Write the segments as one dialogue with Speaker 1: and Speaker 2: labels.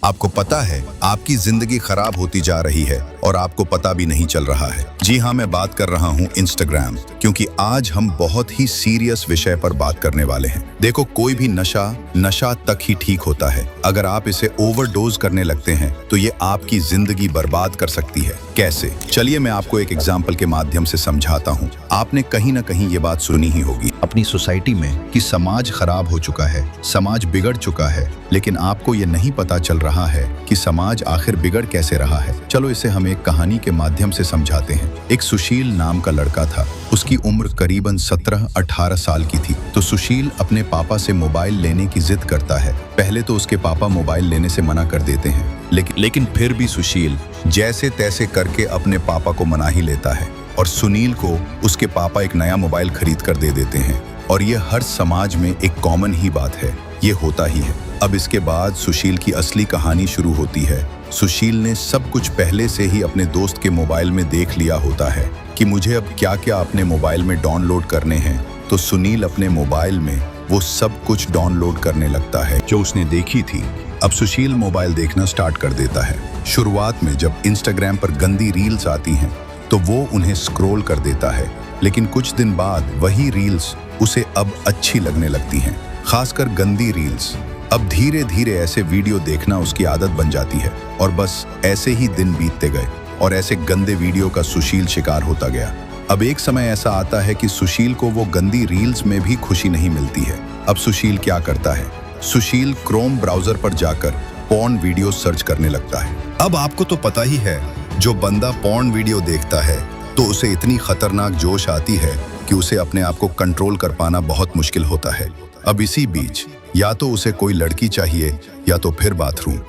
Speaker 1: आपको पता है आपकी जिंदगी खराब होती जा रही है और आपको पता भी नहीं चल रहा है। जी हाँ, मैं बात कर रहा हूँ इंस्टाग्राम, क्योंकि आज हम बहुत ही सीरियस विषय पर बात करने वाले हैं। देखो, कोई भी नशा तक ही ठीक होता है। अगर आप इसे ओवरडोज करने लगते हैं तो ये आपकी जिंदगी बर्बाद कर सकती है। कैसे? चलिए मैं आपको एक एग्जाम्पल के माध्यम से समझाता हूँ। आपने कहीं ना कहीं ये बात सुनी ही होगी अपनी सोसाइटी में कि समाज खराब हो चुका है, समाज बिगड़ चुका है, लेकिन आपको ये नहीं पता चल रहा है कि समाज आखिर बिगड़ कैसे रहा है। चलो इसे हम एक कहानी के माध्यम से समझाते हैं। एक सुशील नाम का लड़का था। उसकी उम्र करीबन 17-18 साल की थी। तो सुशील अपने पापा से मोबाइल लेने की जिद करता है। पहले तो उसके पापा मोबाइल लेने से मना कर देते हैं, लेकिन फिर भी सुशील जैसे तैसे करके अपने पापा को मना ही लेता है और सुनील को उसके पापा एक नया मोबाइल खरीद कर दे देते हैं। और ये हर समाज में एक कॉमन ही बात है, ये होता ही है। अब इसके बाद सुशील की असली कहानी शुरू होती है। सुशील ने सब कुछ पहले से ही अपने दोस्त के मोबाइल में देख लिया होता है कि मुझे अब क्या क्या अपने मोबाइल में डाउनलोड करने हैं। तो सुनील अपने मोबाइल में वो सब कुछ डाउनलोड करने लगता है जो उसने देखी थी। अब सुशील मोबाइल देखना स्टार्ट कर देता है। शुरुआत में जब इंस्टाग्राम पर गंदी रील्स आती हैं तो वो उन्हें स्क्रॉल कर देता है, लेकिन कुछ दिन बाद वही रील्स उसे अब अच्छी लगने लगती हैं, खासकर गंदी रील्स। अब धीरे धीरे ऐसे वीडियो देखना उसकी आदत बन जाती है और बस ऐसे ही दिन बीतते गए और ऐसे गंदे वीडियो का सुशील शिकार होता गया। अब एक समय ऐसा आता है कि सुशील को वो गंदी रील्स में भी खुशी नहीं मिलती है। अब सुशील क्या करता है? सुशील क्रोम ब्राउजर पर जाकर पॉर्न वीडियो सर्च करने लगता है। अब आपको तो पता ही है, जो बंदा पॉर्न वीडियो देखता है तो उसे इतनी खतरनाक जोश आती है कि उसे अपने आप को कंट्रोल कर पाना बहुत मुश्किल होता है। अब इसी बीच या तो उसे कोई लड़की चाहिए या तो फिर बाथरूम।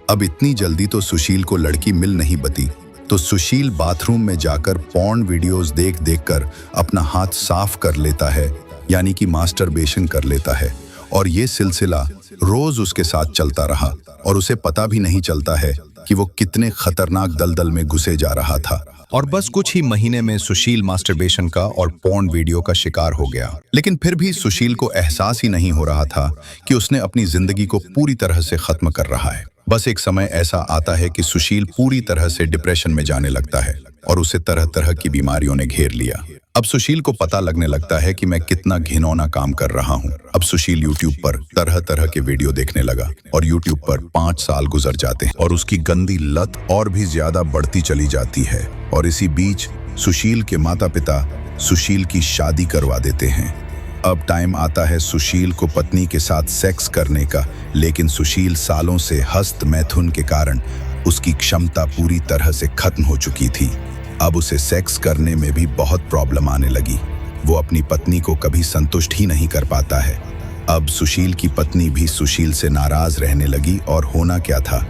Speaker 1: अब इतनी जल्दी तो सुशील को लड़की मिल नहीं बती, तो सुशील बाथरूम में जाकर पॉर्न वीडियोस देख कर अपना हाथ साफ कर लेता है, यानी कि मास्टरबेशन कर लेता है। और ये सिलसिला रोज उसके साथ चलता रहा और उसे पता भी नहीं चलता है कि वो कितने खतरनाक दलदल में घुसे जा रहा था। और बस कुछ ही महीने में सुशील मास्टरबेशन का और पॉर्न वीडियो का शिकार हो गया। लेकिन फिर भी सुशील को एहसास ही नहीं हो रहा था कि उसने अपनी जिंदगी को पूरी तरह से खत्म कर रहा है। बस एक समय ऐसा आता है कि सुशील पूरी तरह से डिप्रेशन में जाने लगता है और उसे तरह तरह की बीमारियों ने घेर लिया। अब सुशील को पता लगने लगता है कि मैं कितना घिनौना काम कर रहा हूँ। अब सुशील यूट्यूब पर तरह तरह के वीडियो देखने लगा और यूट्यूब पर 5 साल गुजर जाते हैं और उसकी गंदी लत और भी ज्यादा बढ़ती चली जाती है। और इसी बीच सुशील के माता पिता सुशील की शादी करवा देते हैं। अब टाइम आता है सुशील को पत्नी के साथ सेक्स करने का, लेकिन सुशील सालों से हस्त मैथुन के कारण उसकी क्षमता पूरी तरह से खत्म हो चुकी थी। अब उसे सेक्स करने में भी बहुत प्रॉब्लम आने लगी। वो अपनी पत्नी को कभी संतुष्ट ही नहीं कर पाता है। अब सुशील की पत्नी भी सुशील से नाराज रहने लगी और होना क्या था,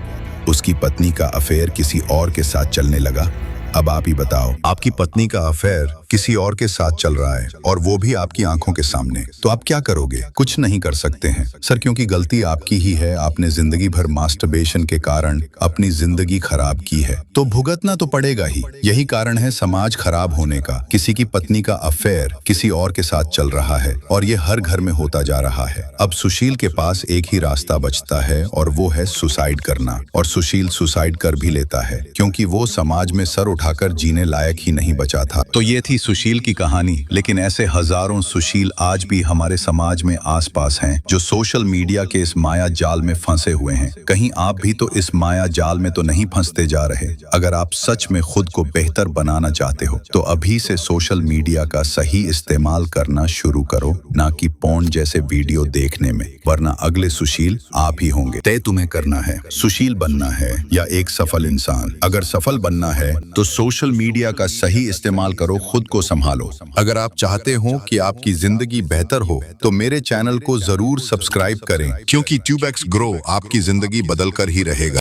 Speaker 1: उसकी पत्नी का अफेयर किसी और के साथ चलने लगा। अब आप ही बताओ, आपकी पत्नी का अफेयर किसी और के साथ चल रहा है और वो भी आपकी आंखों के सामने, तो आप क्या करोगे? कुछ नहीं कर सकते हैं सर, क्योंकि गलती आपकी ही है। आपने जिंदगी भर मास्टरबेशन के कारण अपनी जिंदगी खराब की है, तो भुगतना तो पड़ेगा ही। यही कारण है समाज खराब होने का। किसी की पत्नी का अफेयर किसी और के साथ चल रहा है और ये हर घर में होता जा रहा है। अब सुशील के पास एक ही रास्ता बचता है और वो है सुसाइड करना। और सुशील सुसाइड कर भी लेता है क्योंकि वो समाज में सर उठाकर जीने लायक ही नहीं बचा था। तो ये थी सुशील की कहानी। लेकिन ऐसे हजारों सुशील आज भी हमारे समाज में आसपास हैं, जो सोशल मीडिया के इस माया जाल में फंसे हुए हैं। कहीं आप भी तो इस माया जाल में तो नहीं फंसते जा रहे? अगर आप सच में खुद को बेहतर बनाना चाहते हो तो अभी से सोशल मीडिया का सही इस्तेमाल करना शुरू करो, ना कि पॉर्न जैसे वीडियो देखने में, वरना अगले सुशील आप ही होंगे। तय तुम्हें करना है, सुशील बनना है या एक सफल इंसान। अगर सफल बनना है तो सोशल मीडिया का सही इस्तेमाल करो, खुद को संभालो। अगर आप चाहते हो कि आपकी जिंदगी बेहतर हो तो मेरे चैनल को जरूर सब्सक्राइब करें, क्योंकि ट्यूबएक्स ग्रो आपकी जिंदगी बदल कर ही रहेगा।